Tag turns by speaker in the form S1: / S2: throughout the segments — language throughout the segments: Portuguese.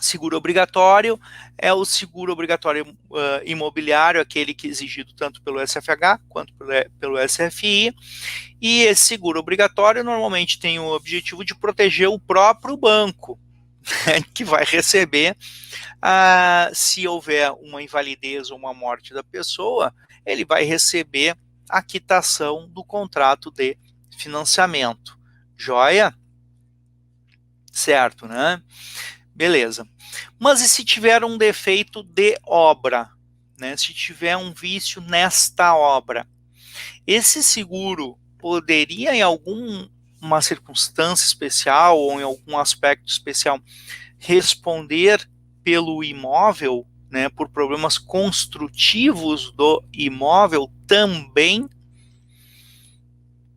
S1: Seguro obrigatório é o seguro obrigatório imobiliário, aquele que é exigido tanto pelo SFH quanto pelo SFI, e esse seguro obrigatório normalmente tem o objetivo de proteger o próprio banco, que vai receber, se houver uma invalidez ou uma morte da pessoa, ele vai receber a quitação do contrato de financiamento. Joia? Certo, né? Beleza. Mas e se tiver um defeito de obra, né? Se tiver um vício nesta obra, esse seguro poderia, em alguma circunstância especial ou em algum aspecto especial, responder pelo imóvel, né? Por problemas construtivos do imóvel também?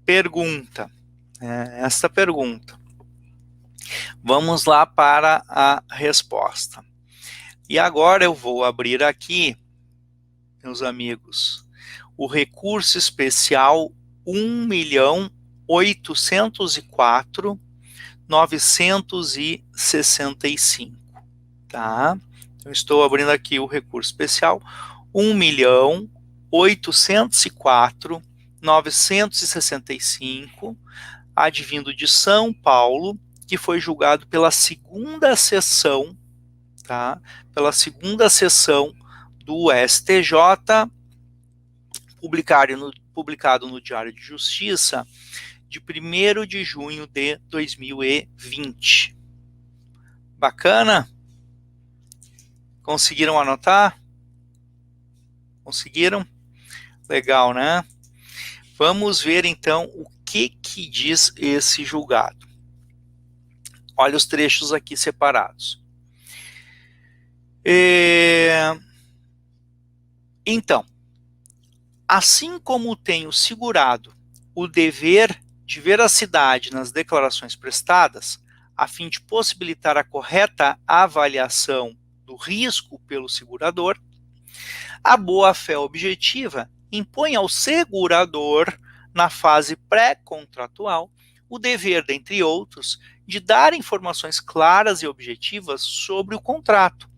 S1: Pergunta. Esta pergunta. Vamos lá para a resposta. E agora eu vou abrir aqui, meus amigos, o recurso especial 1.804.965, tá? Então, estou abrindo aqui o recurso especial 1.804.965, advindo de São Paulo, que foi julgado pela segunda sessão, tá? Pela segunda sessão do STJ, publicado no Diário de Justiça, de 1º de junho de 2020. Bacana? Conseguiram anotar? Conseguiram? Legal, né? Vamos ver então o que diz esse julgado. Olha os trechos aqui separados. Então, assim como tem o segurado o dever de veracidade nas declarações prestadas, a fim de possibilitar a correta avaliação do risco pelo segurador, a boa-fé objetiva impõe ao segurador, na fase pré-contratual, o dever, dentre outros, de dar informações claras e objetivas sobre o contrato,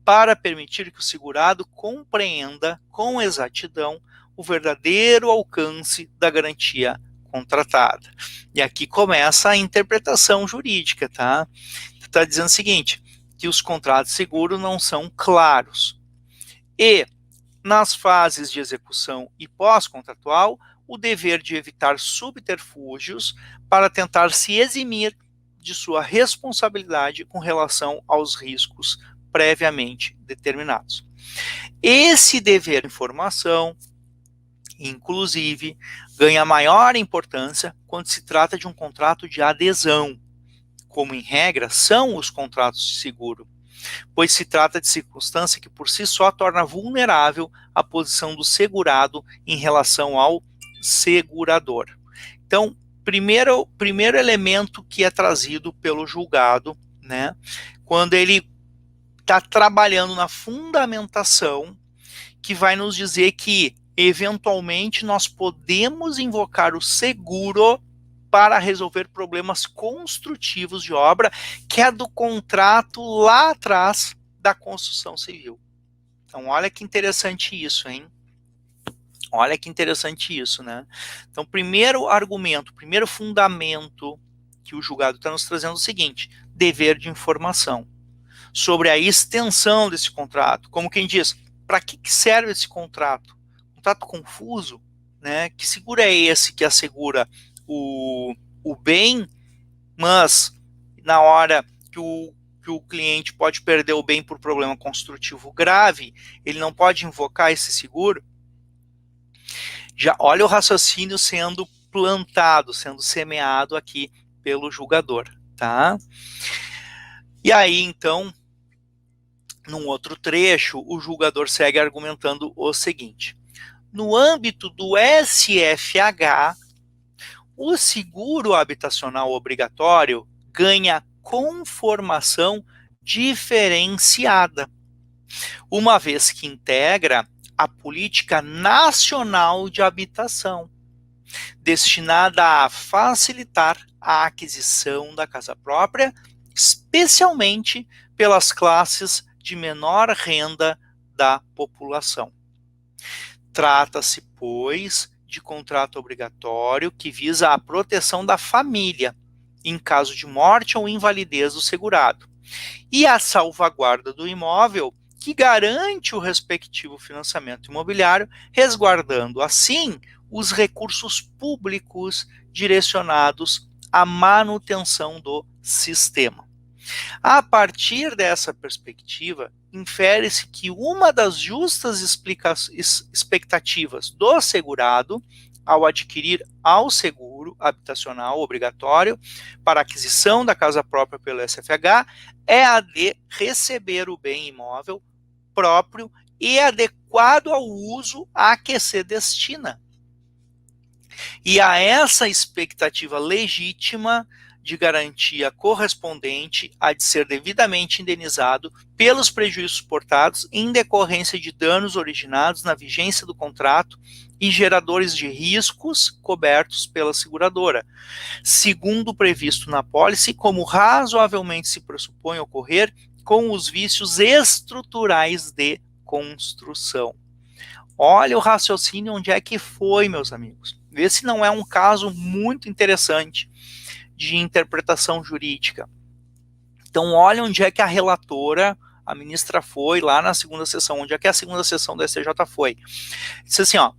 S1: para permitir que o segurado compreenda com exatidão o verdadeiro alcance da garantia contratada. E aqui começa a interpretação jurídica, tá? Está dizendo o seguinte, que os contratos de seguro não são claros. E, nas fases de execução e pós-contratual, o dever de evitar subterfúgios para tentar se eximir de sua responsabilidade com relação aos riscos previamente determinados. Esse dever de informação, inclusive, ganha maior importância quando se trata de um contrato de adesão, como em regra são os contratos de seguro, pois se trata de circunstância que por si só torna vulnerável a posição do segurado em relação ao segurador. Então, primeiro elemento que é trazido pelo julgado, né, quando ele está trabalhando na fundamentação, que vai nos dizer que, eventualmente, nós podemos invocar o seguro para resolver problemas construtivos de obra, que é do contrato lá atrás da construção civil. Então, olha que interessante isso, hein? Olha que interessante isso, né? Então, primeiro argumento, primeiro fundamento que o julgado está nos trazendo é o seguinte: dever de informação sobre a extensão desse contrato. Como quem diz, para que serve esse contrato? Contrato confuso, né? Que seguro é esse que assegura o bem, mas na hora que o cliente pode perder o bem por problema construtivo grave, ele não pode invocar esse seguro? Já olha o raciocínio sendo plantado, sendo semeado aqui pelo julgador, tá? E aí, então, num outro trecho, o julgador segue argumentando o seguinte: no âmbito do SFH, o seguro habitacional obrigatório ganha conformação diferenciada, uma vez que integra a Política Nacional de Habitação, destinada a facilitar a aquisição da casa própria, especialmente pelas classes de menor renda da população. Trata-se, pois, de contrato obrigatório que visa a proteção da família em caso de morte ou invalidez do segurado, e a salvaguarda do imóvel que garante o respectivo financiamento imobiliário, resguardando, assim, os recursos públicos direcionados à manutenção do sistema. A partir dessa perspectiva, infere-se que uma das justas expectativas do segurado ao adquirir ao seguro habitacional obrigatório para aquisição da casa própria pelo SFH é a de receber o bem imóvel próprio e adequado ao uso a que se destina. E a essa expectativa legítima de garantia correspondente a de ser devidamente indenizado pelos prejuízos suportados em decorrência de danos originados na vigência do contrato e geradores de riscos cobertos pela seguradora, segundo previsto na pólice, como razoavelmente se pressupõe ocorrer com os vícios estruturais de construção. Olha o raciocínio onde é que foi, meus amigos. Vê se não é um caso muito interessante de interpretação jurídica. Então, olha onde é que a relatora, a ministra, foi lá na segunda sessão, onde é que a segunda sessão da STJ foi. Disse assim, ó,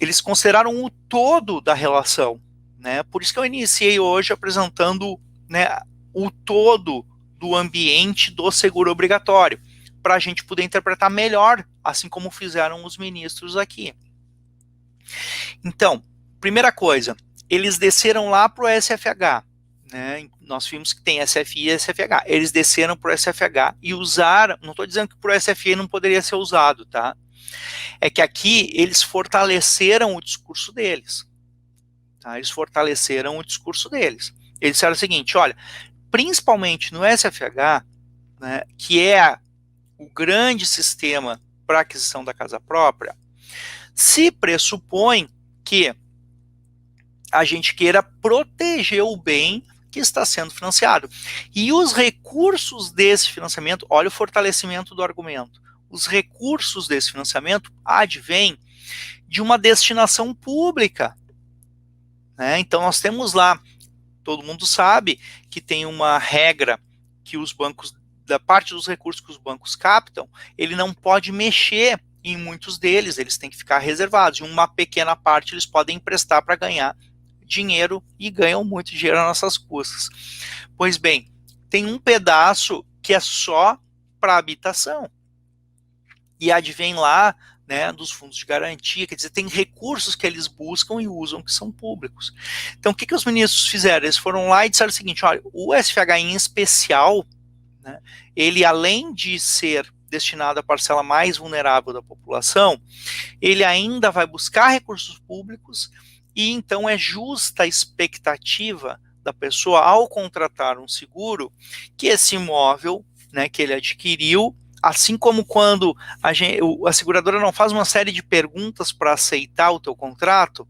S1: eles consideraram o todo da relação, né? Por isso que eu iniciei hoje apresentando, né, o todo do ambiente do seguro obrigatório, para a gente poder interpretar melhor, assim como fizeram os ministros aqui. Então, primeira coisa, eles desceram lá para o SFH, né? Nós vimos que tem SFI e SFH. Eles desceram para o SFH e usaram, não estou dizendo que para o SFI não poderia ser usado, tá? É que aqui eles fortaleceram o discurso deles. Tá? Eles fortaleceram o discurso deles. Eles disseram o seguinte, olha, principalmente no SFH, né, que é o grande sistema para aquisição da casa própria, se pressupõe que a gente queira proteger o bem que está sendo financiado. E os recursos desse financiamento, olha o fortalecimento do argumento, os recursos desse financiamento advêm de uma destinação pública. Né? Então nós temos lá, todo mundo sabe que tem uma regra que os bancos, da parte dos recursos que os bancos captam, ele não pode mexer em muitos deles, eles têm que ficar reservados. Em uma pequena parte eles podem emprestar para ganhar dinheiro e ganham muito dinheiro nas nossas custas. Pois bem, tem um pedaço que é só para habitação. E advém lá, né, dos fundos de garantia, quer dizer, tem recursos que eles buscam e usam que são públicos. Então, o que os ministros fizeram? Eles foram lá e disseram o seguinte, olha, o SFH em especial, né, ele além de ser destinado à parcela mais vulnerável da população, ele ainda vai buscar recursos públicos e então é justa a expectativa da pessoa ao contratar um seguro que esse imóvel, né, que ele adquiriu, assim como quando a seguradora não faz uma série de perguntas para aceitar o teu contrato,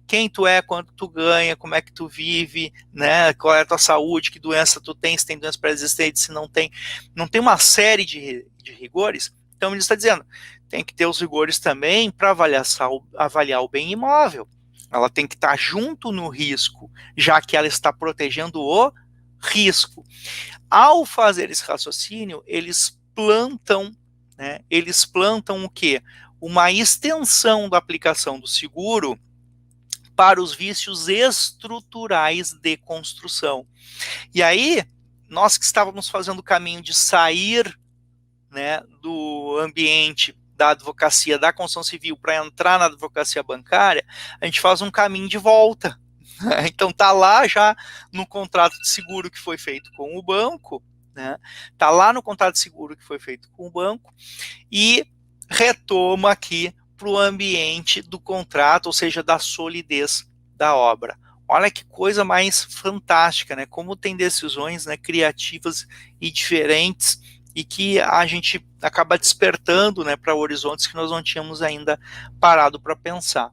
S1: quem tu é, quanto tu ganha, como é que tu vive, né, qual é a tua saúde, que doença tu tem, se tem doença pré-existente, se não tem uma série de rigores. Então ele está dizendo, tem que ter os rigores também para avaliar o bem imóvel. Ela tem que estar junto no risco, já que ela está protegendo o risco. Ao fazer esse raciocínio, eles plantam o quê? Uma extensão da aplicação do seguro para os vícios estruturais de construção. E aí, nós que estávamos fazendo o caminho de sair, né, do ambiente da advocacia da construção civil para entrar na advocacia bancária, a gente faz um caminho de volta. Então tá lá já no contrato de seguro que foi feito com o banco, né? Tá lá no contrato de seguro que foi feito com o banco e retoma aqui para o ambiente do contrato, ou seja, da solidez da obra. Olha que coisa mais fantástica, né? Como tem decisões, né, criativas e diferentes e que a gente acaba despertando, né, para horizontes que nós não tínhamos ainda parado para pensar.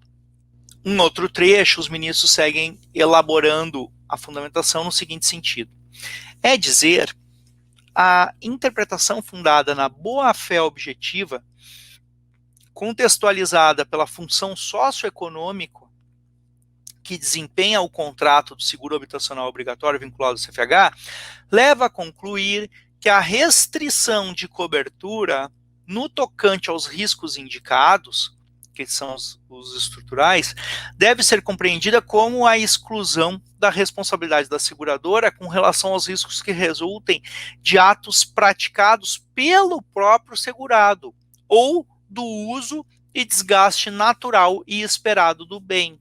S1: Um outro trecho, os ministros seguem elaborando a fundamentação no seguinte sentido. É dizer, a interpretação fundada na boa-fé objetiva, contextualizada pela função socioeconômica que desempenha o contrato do seguro habitacional obrigatório vinculado ao CFH, leva a concluir que a restrição de cobertura no tocante aos riscos indicados, que são os estruturais, deve ser compreendida como a exclusão da responsabilidade da seguradora com relação aos riscos que resultem de atos praticados pelo próprio segurado ou do uso e desgaste natural e esperado do bem,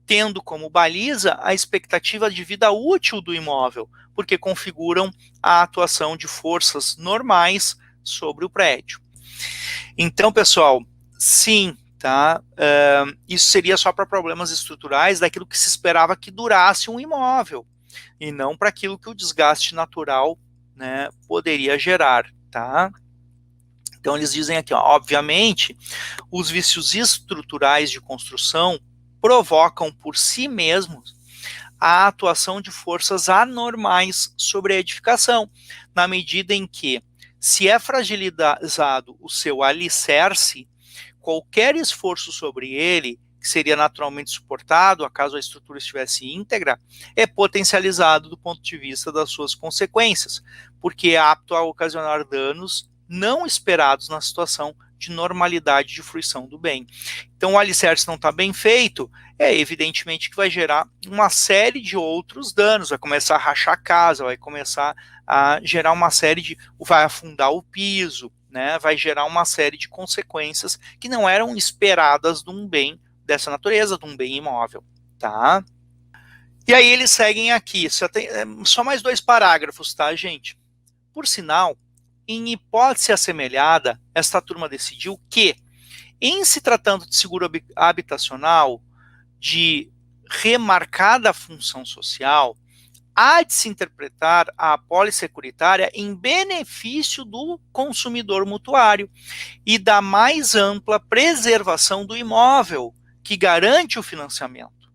S1: tendo como baliza a expectativa de vida útil do imóvel, porque configuram a atuação de forças normais sobre o prédio. Então, pessoal, sim, tá? Isso seria só para problemas estruturais daquilo que se esperava que durasse um imóvel, e não para aquilo que o desgaste natural, né, poderia gerar, tá? Então, eles dizem aqui, ó, obviamente, os vícios estruturais de construção provocam por si mesmos a atuação de forças anormais sobre a edificação, na medida em que, se é fragilizado o seu alicerce, qualquer esforço sobre ele, que seria naturalmente suportado, acaso a estrutura estivesse íntegra, é potencializado do ponto de vista das suas consequências, porque é apto a ocasionar danos não esperados na situação de normalidade de fruição do bem. Então, o alicerce não está bem feito, é evidentemente que vai gerar uma série de outros danos, vai começar a rachar a casa, vai começar a gerar uma série de... vai afundar o piso, né, vai gerar uma série de consequências que não eram esperadas de um bem dessa natureza, de um bem imóvel, tá? E aí eles seguem aqui, só mais 2 parágrafos, tá, gente? Por sinal, em hipótese assemelhada, esta turma decidiu que, em se tratando de seguro habitacional de remarcada função social, há de se interpretar a apólice securitária em benefício do consumidor mutuário e da mais ampla preservação do imóvel, que garante o financiamento,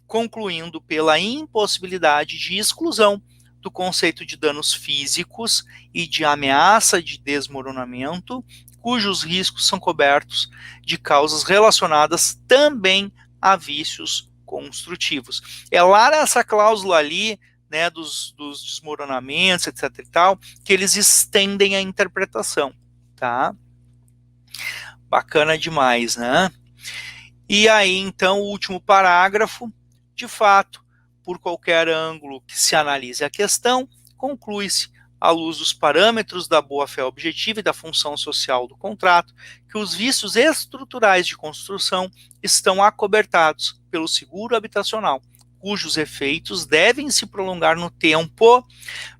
S1: concluindo pela impossibilidade de exclusão do conceito de danos físicos e de ameaça de desmoronamento, cujos riscos são cobertos de causas relacionadas também a vícios construtivos. É lá nessa cláusula ali, né, dos desmoronamentos, etc e tal, que eles estendem a interpretação, tá? Bacana demais, né? E aí, então, o último parágrafo, de fato, por qualquer ângulo que se analise a questão, conclui-se, à luz dos parâmetros da boa-fé objetiva e da função social do contrato, que os vícios estruturais de construção estão acobertados pelo seguro habitacional, cujos efeitos devem se prolongar no tempo,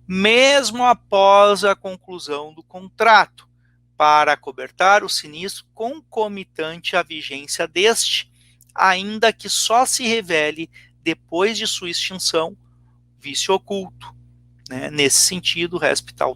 S1: mesmo após a conclusão do contrato, para acobertar o sinistro concomitante à vigência deste, ainda que só se revele depois de sua extinção, vício oculto, né? Nesse sentido, resp. tal.